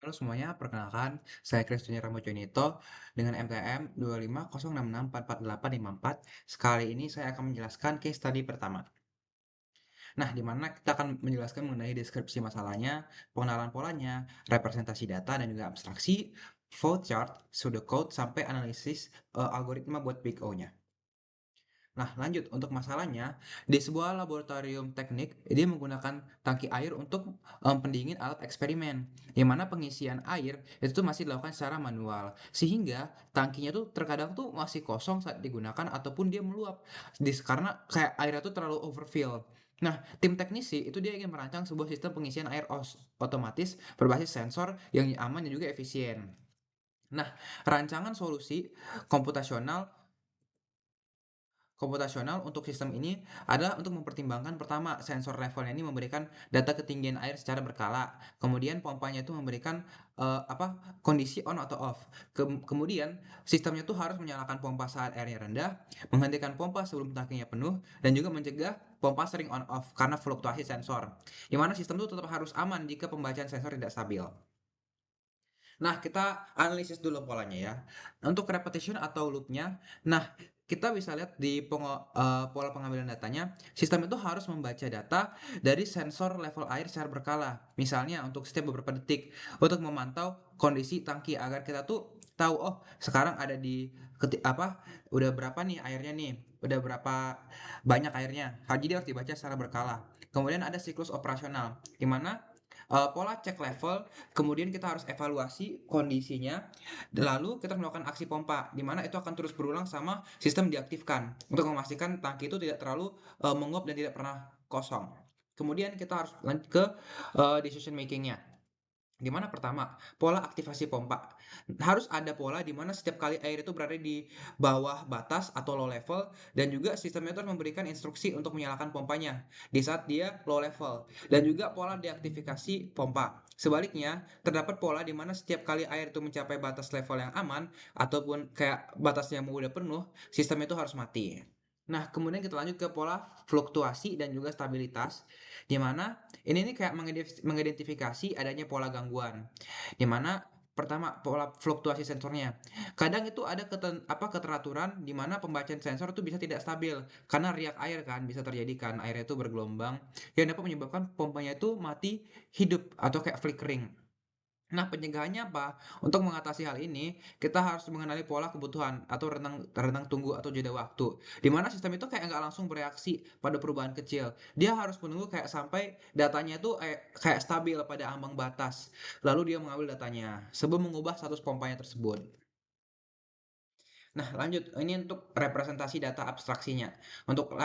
Halo semuanya, perkenalkan, saya Christian Ramojonito dengan MTM 25066448854. Sekali ini saya akan menjelaskan case study pertama. Nah, di mana kita akan menjelaskan mengenai deskripsi masalahnya, pengenalan polanya, representasi data dan juga abstraksi, flowchart, pseudocode, sampai analisis algoritma buat Big O-nya. Nah, lanjut untuk masalahnya, di sebuah laboratorium teknik, dia menggunakan tangki air untuk pendingin alat eksperimen, yang mana pengisian air itu tuh masih dilakukan secara manual, sehingga tangkinya tuh terkadang tuh masih kosong saat digunakan ataupun dia meluap, karena kayak airnya tuh terlalu overfill. Nah, tim teknisi itu dia ingin merancang sebuah sistem pengisian air otomatis berbasis sensor yang aman dan juga efisien. Nah, rancangan solusi komputasional komputasional untuk sistem ini adalah untuk mempertimbangkan pertama sensor levelnya ini memberikan data ketinggian air secara berkala. Kemudian pompanya itu memberikan apa kondisi on atau off. Kemudian sistemnya tuh harus menyalakan pompa saat airnya rendah, menghentikan pompa sebelum tangkinya penuh, dan juga mencegah pompa sering on off karena fluktuasi sensor. Di mana sistem itu tetap harus aman jika pembacaan sensor tidak stabil. Nah, kita analisis dulu polanya ya. Untuk repetition atau loop-nya, nah kita bisa lihat di pola pengambilan datanya, sistem itu harus membaca data dari sensor level air secara berkala. Misalnya untuk setiap beberapa detik untuk memantau kondisi tangki agar kita tuh tahu oh sekarang ada di udah berapa nih airnya nih, udah berapa banyak airnya. Jadi harus dibaca secara berkala. Kemudian ada siklus operasional, di mana pola cek level. Kemudian kita harus evaluasi kondisinya, lalu kita melakukan aksi pompa, di mana itu akan terus berulang sama sistem diaktifkan untuk memastikan tangki itu tidak terlalu menguap dan tidak pernah kosong. Kemudian kita harus lanjut ke decision makingnya. Di mana pertama, pola aktivasi pompa. Harus ada pola di mana setiap kali air itu berada di bawah batas atau low level dan juga sistemnya itu memberikan instruksi untuk menyalakan pompanya di saat dia low level dan juga pola deaktifikasi pompa. Sebaliknya, terdapat pola di mana setiap kali air itu mencapai batas level yang aman ataupun kayak batasnya mau udah penuh, sistem itu harus mati. Nah, kemudian kita lanjut ke pola fluktuasi dan juga stabilitas, di mana ini nih kayak mengidentifikasi adanya pola gangguan. Di mana pertama pola fluktuasi sensornya. Kadang itu ada keteraturan di mana pembacaan sensor itu bisa tidak stabil karena riak air kan bisa terjadi kan airnya itu bergelombang yang dapat menyebabkan pompanya itu mati hidup atau kayak flickering. Nah, pencegahannya apa? Untuk mengatasi hal ini, kita harus mengenali pola kebutuhan atau rentang rentang tunggu atau jeda waktu. Di mana sistem itu kayak nggak langsung bereaksi pada perubahan kecil. Dia harus menunggu kayak sampai datanya itu kayak stabil pada ambang batas. Lalu dia mengambil datanya sebelum mengubah status pompanya tersebut. Nah, lanjut. Ini untuk representasi data abstraksinya. Untuk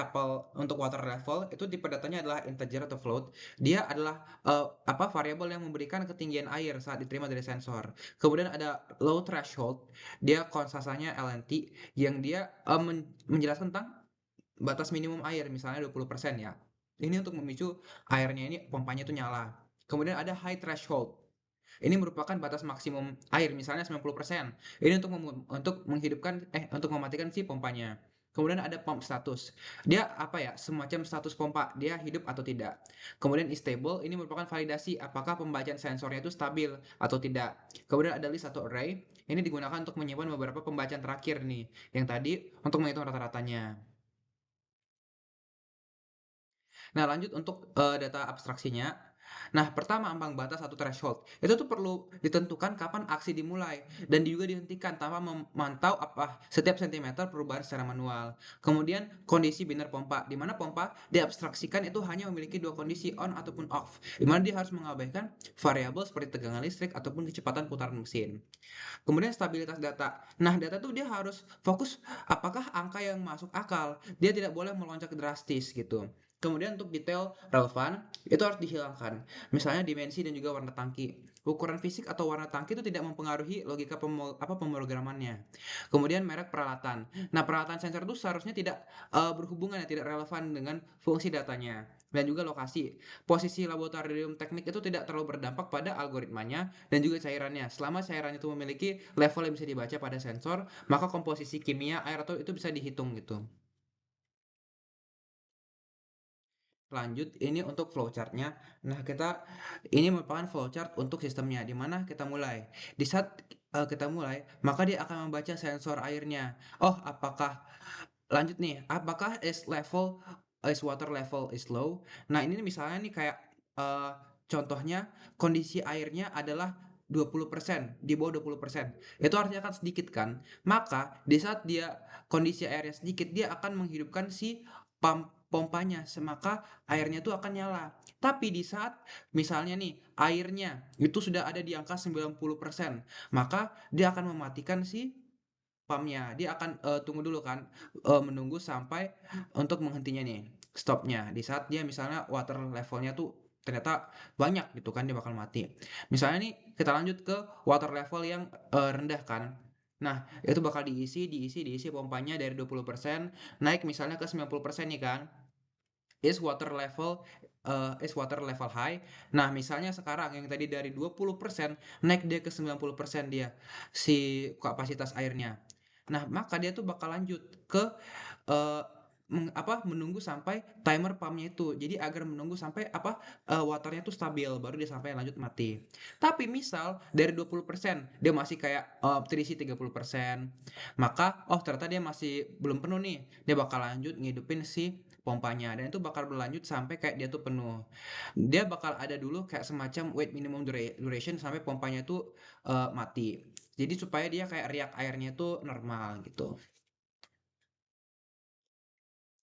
water level itu tipe datanya adalah integer atau float. Dia adalah variabel yang memberikan ketinggian air saat diterima dari sensor. Kemudian ada low threshold. Dia konstasanya LNT yang dia menjelaskan tentang batas minimum air misalnya 20% ya. Ini untuk memicu airnya ini pompanya itu nyala. Kemudian ada high threshold. Ini merupakan batas maksimum air, misalnya 90%. Ini untuk menghidupkan untuk mematikan si pompanya. Kemudian ada pump status. Dia apa ya? Semacam status pompa, dia hidup atau tidak. Kemudian stable, ini merupakan validasi apakah pembacaan sensornya itu stabil atau tidak. Kemudian ada list atau array. Ini digunakan untuk menyimpan beberapa pembacaan terakhir nih. Yang tadi untuk menghitung rata-ratanya. Nah, lanjut untuk data abstraksinya. Nah, pertama ambang batas atau threshold. Itu tuh perlu ditentukan kapan aksi dimulai dan juga dihentikan tanpa memantau apa setiap sentimeter perubahan secara manual. Kemudian kondisi biner pompa, di mana pompa diabstraksikan itu hanya memiliki dua kondisi on ataupun off, di mana dia harus mengabaikan variabel seperti tegangan listrik ataupun kecepatan putaran mesin. Kemudian stabilitas data. Nah, data tuh dia harus fokus apakah angka yang masuk akal. Dia tidak boleh melonjak drastis gitu. Kemudian untuk detail relevan itu harus dihilangkan. Misalnya dimensi dan juga warna tangki. Ukuran fisik atau warna tangki itu tidak mempengaruhi logika pemrogramannya. Kemudian merek peralatan. Nah, peralatan sensor itu seharusnya tidak berhubungan ya, tidak relevan dengan fungsi datanya. Dan juga lokasi. Posisi laboratorium teknik itu tidak terlalu berdampak pada algoritmanya dan juga cairannya. Selama cairan itu memiliki level yang bisa dibaca pada sensor, maka komposisi kimia air atau itu bisa dihitung gitu. Lanjut, ini untuk flowchart-nya. Nah, ini merupakan flowchart untuk sistemnya, di mana kita mulai. Di saat kita mulai, maka dia akan membaca sensor airnya. Oh, lanjut nih, apakah is water level is low? Nah, ini nih misalnya nih kayak eh, contohnya kondisi airnya adalah 20%, di bawah 20%. Itu artinya kan sedikit kan? Maka di saat dia kondisi airnya sedikit, dia akan menghidupkan si pompanya, maka airnya itu akan nyala. Tapi di saat misalnya nih airnya itu sudah ada di angka 90%, maka dia akan mematikan si pumpnya. Dia akan tunggu dulu kan, menunggu sampai untuk menghentinya nih, stopnya. Di saat dia misalnya water levelnya tuh ternyata banyak gitu kan, dia bakal mati. Misalnya nih kita lanjut ke water level yang rendah kan. Nah, itu bakal diisi pompanya dari 20% naik misalnya ke 90% nih kan. Is water level high. Nah, misalnya sekarang yang tadi dari 20% naik dia ke 90% dia si kapasitas airnya. Nah, maka dia tuh bakal lanjut ke eh, menunggu sampai timer pumpnya itu. Jadi agar menunggu sampai waternya tuh stabil baru dia sampai lanjut mati. Tapi misal dari 20% dia masih kayak terisi 30%, maka ternyata dia masih belum penuh nih. Dia bakal lanjut ngidupin si pompanya dan itu bakal berlanjut sampai kayak dia tuh penuh. Dia bakal ada dulu kayak semacam wait minimum duration sampai pompanya tuh mati. Jadi supaya dia kayak riak airnya tuh normal gitu.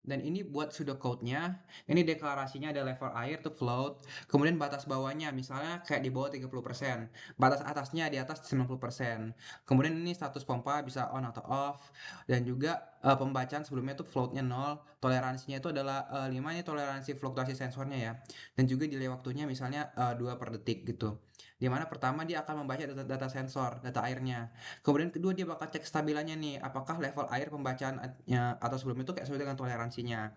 Dan ini buat pseudocode-nya, ini deklarasinya ada level air tuh float, kemudian batas bawahnya misalnya kayak di bawah 30%, batas atasnya di atas 90%. Kemudian ini status pompa bisa on atau off, dan juga pembacaan sebelumnya tuh floatnya 0, toleransinya itu adalah 5 ini toleransi fluktuasi sensornya ya. Dan juga delay waktunya misalnya 2 per detik gitu. Di mana pertama dia akan membaca data sensor, data airnya. Kemudian kedua dia bakal cek stabilannya nih, apakah level air pembacaannya atau sebelumnya itu kayak sesuai dengan toleransinya.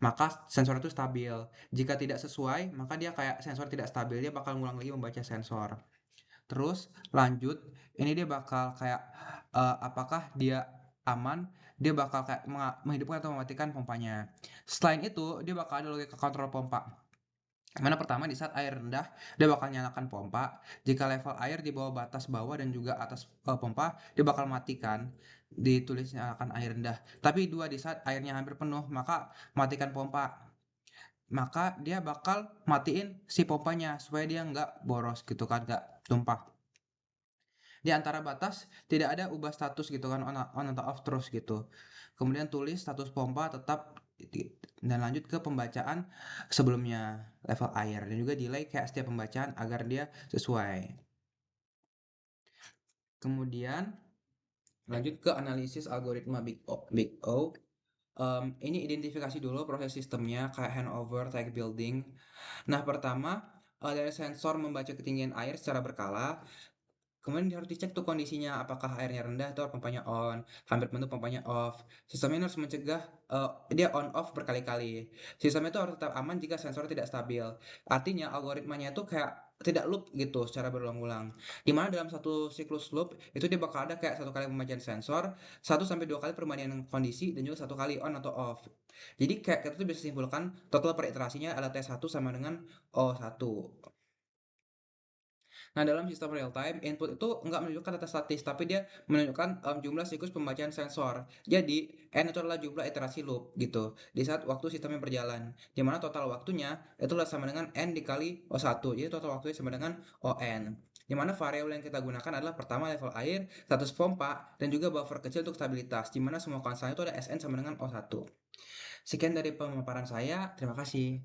Maka sensor itu stabil. Jika tidak sesuai, maka dia kayak sensor tidak stabil, dia bakal ngulang lagi membaca sensor. Terus lanjut, ini dia bakal kayak apakah dia aman, dia bakal kayak menghidupkan atau mematikan pompanya. Selain itu, dia bakal ada logika kontrol pompa. Mana pertama di saat air rendah, dia bakal nyalakan pompa. Jika level air di bawah batas bawah dan juga atas pompa, dia bakal matikan. Ditulis nyalakan air rendah. Tapi dua di saat airnya hampir penuh, maka matikan pompa. Maka dia bakal matiin si pompanya supaya dia nggak boros gitu kan, nggak tumpah. Di antara batas tidak ada ubah status gitu kan on atau off terus gitu. Kemudian tulis status pompa tetap dan lanjut ke pembacaan sebelumnya level air dan juga delay kayak setiap pembacaan agar dia sesuai. Kemudian lanjut ke analisis algoritma Big O. Ini identifikasi dulu proses sistemnya kayak handover, tag building. Nah, pertama dari sensor membaca ketinggian air secara berkala. Kemudian harus dicek tuh kondisinya, apakah airnya rendah atau pompanya on, hampir penuh pompanya off. Sistemnya harus mencegah dia on off berkali-kali. Sistemnya itu harus tetap aman jika sensor tidak stabil. Artinya algoritmanya itu kayak tidak loop gitu secara berulang-ulang. Dimana dalam satu siklus loop itu dia bakal ada kayak satu kali pembacaan sensor, 1 sampai 2 kali perbandingan kondisi dan juga 1 kali on atau off. Jadi kayak kita tuh bisa simpulkan total per iterasinya adalah T1 sama dengan O1. Nah, dalam sistem real time, input itu nggak menunjukkan data statis, tapi dia menunjukkan jumlah siklus pembacaan sensor. Jadi, N itu adalah jumlah iterasi loop gitu, di saat waktu sistemnya berjalan. Di mana total waktunya itu adalah sama dengan N dikali O1. Jadi total waktunya sama dengan ON. Di mana variabel yang kita gunakan adalah pertama level air, status pompa, dan juga buffer kecil untuk stabilitas. Di mana semua konstannya itu ada SN sama dengan O1. Sekian dari pemaparan saya, terima kasih.